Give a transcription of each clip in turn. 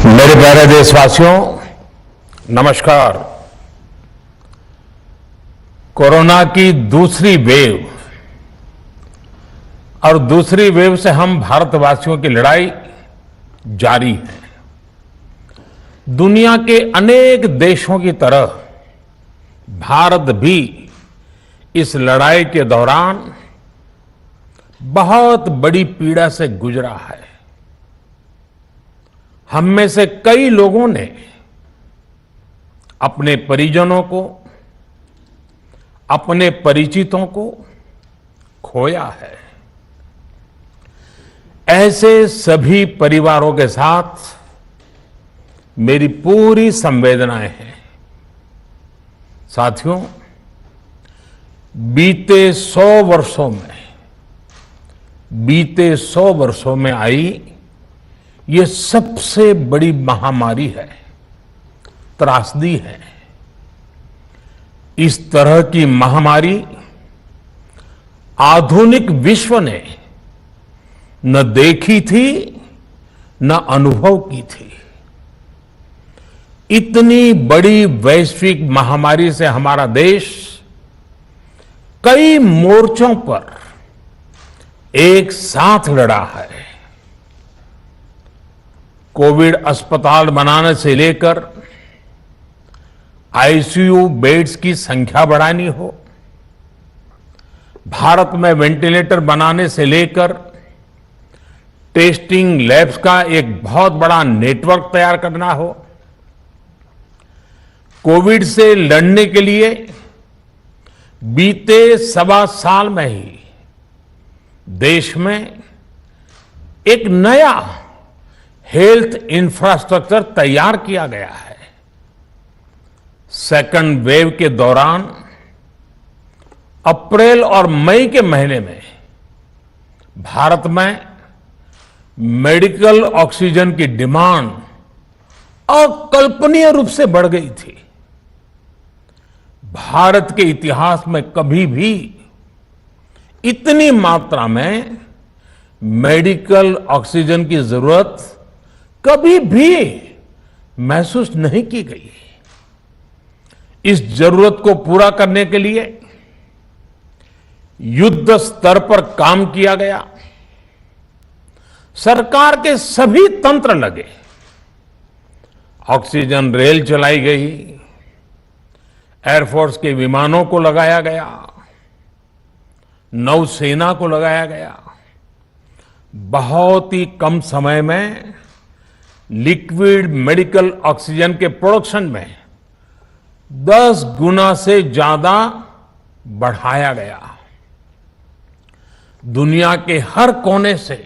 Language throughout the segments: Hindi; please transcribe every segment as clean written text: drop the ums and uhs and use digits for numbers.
मेरे प्यारे देशवासियों, नमस्कार। कोरोना की दूसरी वेव और दूसरी वेव से हम भारतवासियों की लड़ाई जारी है। दुनिया के अनेक देशों की तरह भारत भी इस लड़ाई के दौरान बहुत बड़ी पीड़ा से गुजरा है। हम में से कई लोगों ने अपने परिजनों को, अपने परिचितों को खोया है। ऐसे सभी परिवारों के साथ मेरी पूरी संवेदनाएं हैं। साथियों, बीते 100 वर्षों में आई ये सबसे बड़ी महामारी है, त्रासदी है। इस तरह की महामारी आधुनिक विश्व ने न देखी थी न अनुभव की थी। इतनी बड़ी वैश्विक महामारी से हमारा देश कई मोर्चों पर एक साथ लड़ा है। कोविड अस्पताल बनाने से लेकर आईसीयू बेड्स की संख्या बढ़ानी हो, भारत में वेंटिलेटर बनाने से लेकर टेस्टिंग लैब्स का एक बहुत बड़ा नेटवर्क तैयार करना हो, कोविड से लड़ने के लिए बीते 1.25 साल में ही देश में एक नया हेल्थ इंफ्रास्ट्रक्चर तैयार किया गया है। सेकंड वेव के दौरान अप्रैल और मई के महीने में भारत में मेडिकल ऑक्सीजन की डिमांड अकल्पनीय रूप से बढ़ गई थी। भारत के इतिहास में कभी भी इतनी मात्रा में मेडिकल ऑक्सीजन की जरूरत कभी भी महसूस नहीं की गई। इस जरूरत को पूरा करने के लिए युद्ध स्तर पर काम किया गया। सरकार के सभी तंत्र लगे। ऑक्सीजन रेल चलाई गई, एयरफोर्स के विमानों को लगाया गया, नौसेना को लगाया गया। बहुत ही कम समय में लिक्विड मेडिकल ऑक्सीजन के प्रोडक्शन में 10 गुना से ज्यादा बढ़ाया गया। दुनिया के हर कोने से,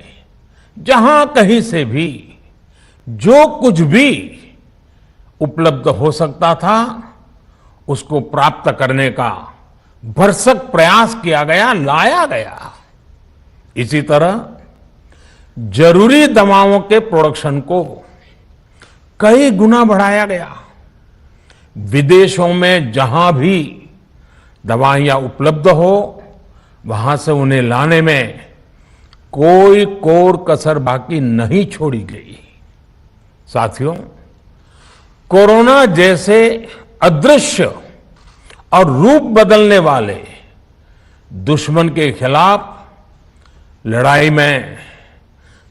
जहां कहीं से भी जो कुछ भी उपलब्ध हो सकता था उसको प्राप्त करने का भरसक प्रयास किया गया, लाया गया। इसी तरह जरूरी दवाओं के प्रोडक्शन को कई गुना बढ़ाया गया। विदेशों में जहां भी दवाइयां उपलब्ध हो वहां से उन्हें लाने में कोई कोर कसर बाकी नहीं छोड़ी गई। साथियों, कोरोना जैसे अदृश्य और रूप बदलने वाले दुश्मन के खिलाफ लड़ाई में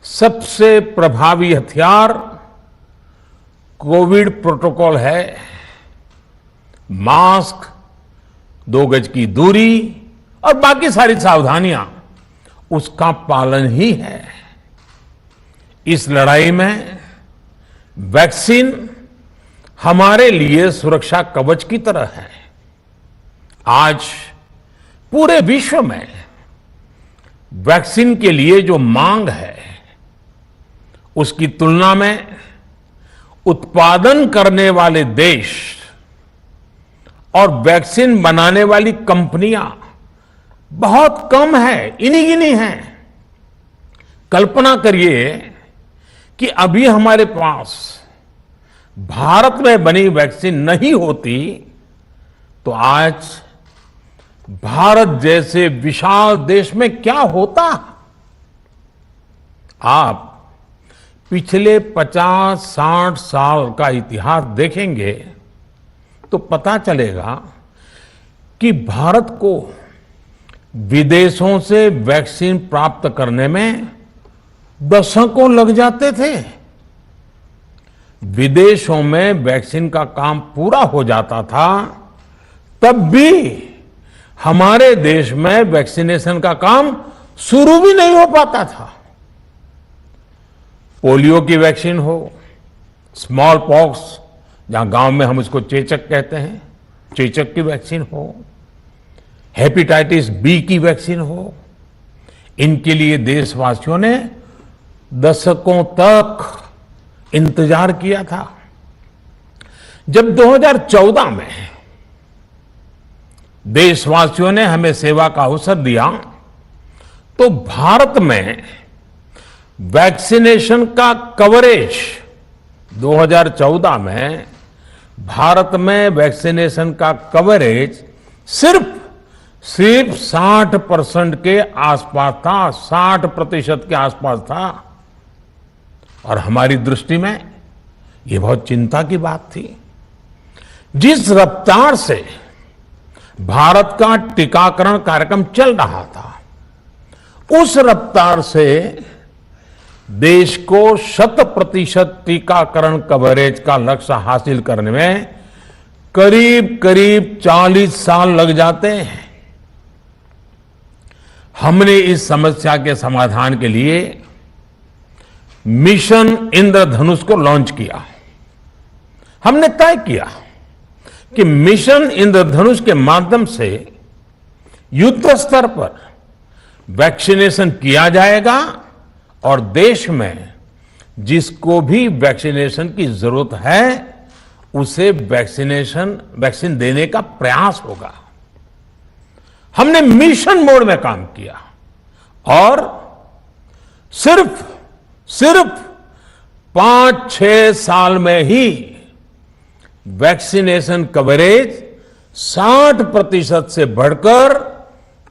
सबसे प्रभावी हथियार कोविड प्रोटोकॉल है। मास्क, 2 गज की दूरी और बाकी सारी सावधानियां उसका पालन ही है। इस लड़ाई में वैक्सीन हमारे लिए सुरक्षा कवच की तरह है। आज पूरे विश्व में वैक्सीन के लिए जो मांग है उसकी तुलना में उत्पादन करने वाले देश और वैक्सीन बनाने वाली कंपनियां बहुत कम है, इन्हीं गिनी हैं। कल्पना करिए कि अभी हमारे पास भारत में बनी वैक्सीन नहीं होती तो आज भारत जैसे विशाल देश में क्या होता। आप पिछले 50-60 साल का इतिहास देखेंगे तो पता चलेगा कि भारत को विदेशों से वैक्सीन प्राप्त करने में दशकों लग जाते थे। विदेशों में वैक्सीन का काम पूरा हो जाता था, तब भी हमारे देश में वैक्सीनेशन का काम शुरू भी नहीं हो पाता था। पोलियो की वैक्सीन हो, स्मॉल पॉक्स, जहां गांव में हम उसको चेचक कहते हैं, चेचक की वैक्सीन हो, हेपेटाइटिस बी की वैक्सीन हो, इनके लिए देशवासियों ने दशकों तक इंतजार किया था। जब 2014 में देशवासियों ने हमें सेवा का अवसर दिया, तो भारत में वैक्सीनेशन का कवरेज 2014 में भारत में वैक्सीनेशन का कवरेज सिर्फ 60% के आसपास था, 60% के आसपास था। और हमारी दृष्टि में यह बहुत चिंता की बात थी। जिस रफ्तार से भारत का टीकाकरण कार्यक्रम चल रहा था, उस रफ्तार से देश को 100% टीकाकरण कवरेज का लक्ष्य हासिल करने में करीब करीब 40 साल लग जाते हैं। हमने इस समस्या के समाधान के लिए मिशन इंद्रधनुष को लॉन्च किया। हमने तय किया कि मिशन इंद्रधनुष के माध्यम से युद्ध स्तर पर वैक्सीनेशन किया जाएगा और देश में जिसको भी वैक्सीनेशन की जरूरत है उसे वैक्सीन देने का प्रयास होगा। हमने मिशन मोड में काम किया और सिर्फ 5-6 साल में ही वैक्सीनेशन कवरेज 60% से बढ़कर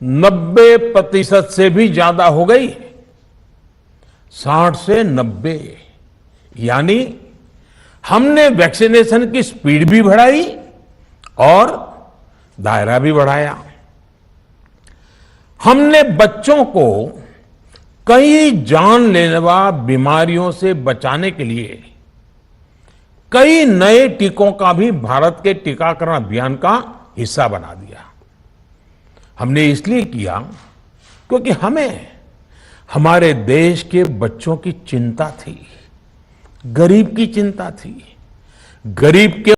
90% से भी ज्यादा हो गई। 60 से 90, यानी हमने वैक्सीनेशन की स्पीड भी बढ़ाई और दायरा भी बढ़ाया। हमने बच्चों को कई जानलेवा बीमारियों से बचाने के लिए कई नए टीकों का भी भारत के टीकाकरण अभियान का हिस्सा बना दिया। हमने इसलिए किया क्योंकि हमें हमारे देश के बच्चों की चिंता थी, गरीब की चिंता थी। गरीब के